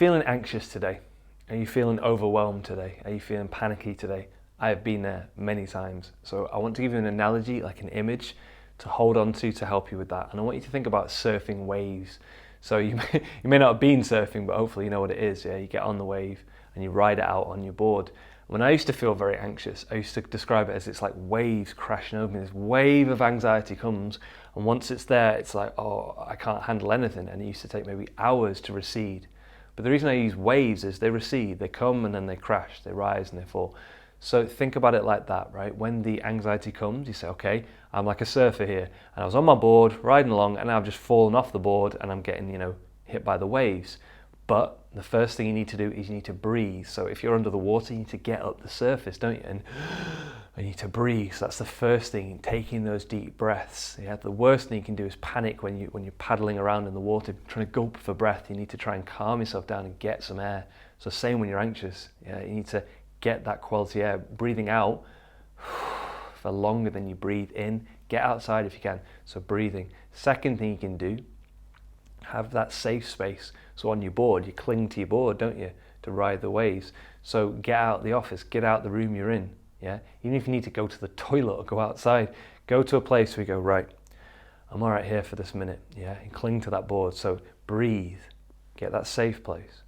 feeling anxious today? Are you feeling overwhelmed today? Are you feeling panicky today? I have been there many times. So I want to give you an analogy, like an image to hold on to help you with that. And I want you to think about surfing waves. So you may not have been surfing, but hopefully you know what it is. Yeah, you get on the wave and you ride it out on your board. When I used to feel very anxious, I used to describe it as it's like waves crashing over me. This wave of anxiety comes, and once it's there, it's like, oh, I can't handle anything. And it used to take maybe hours to recede. But the reason I use waves is they recede, they come and then they crash, they rise and they fall. So think about it like that, right? When the anxiety comes, you say, okay, I'm like a surfer here, and I was on my board riding along, and now I've just fallen off the board and I'm getting, hit by the waves. But the first thing you need to do is you need to breathe. So if you're under the water, you need to get up the surface, don't you? And you need to breathe. So that's the first thing, taking those deep breaths. Yeah, the worst thing you can do is panic when you're paddling around in the water, trying to gulp for breath. You need to try and calm yourself down and get some air. So same when you're anxious. Yeah, you need to get that quality air, breathing out for longer than you breathe in. Get outside if you can. So breathing. Second thing you can do, have that safe space. So on your board, you cling to your board, don't you, to ride the waves. So get out the office, get out the room you're in. Yeah, even if you need to go to the toilet or go outside, go to a place where you go, right, I'm all right here for this minute. Yeah, and cling to that board. So breathe, get that safe place.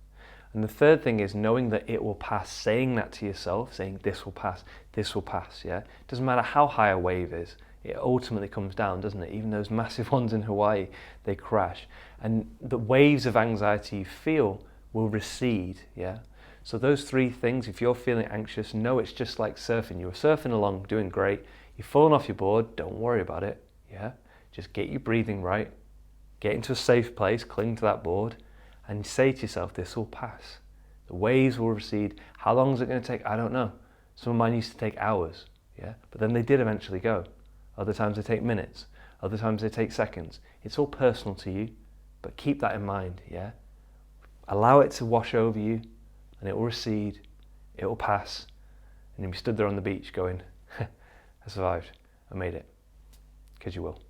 And the third thing is knowing that it will pass, saying that to yourself, saying this will pass, yeah. It doesn't matter how high a wave is, it ultimately comes down, doesn't it? Even those massive ones in Hawaii, they crash. And the waves of anxiety you feel will recede, yeah. So those three things, if you're feeling anxious, know it's just like surfing. You were surfing along, doing great, you've fallen off your board, don't worry about it, yeah. Just get your breathing right, get into a safe place, cling to that board, and say to yourself, this will pass. The waves will recede. How long is it going to take? I don't know. Some of mine used to take hours, yeah, but then they did eventually go. Other times they take minutes. Other times they take seconds. It's all personal to you, but keep that in mind, yeah? Allow it to wash over you, and it will recede, it will pass, and you'll be stood there on the beach going, I survived, I made it, because you will.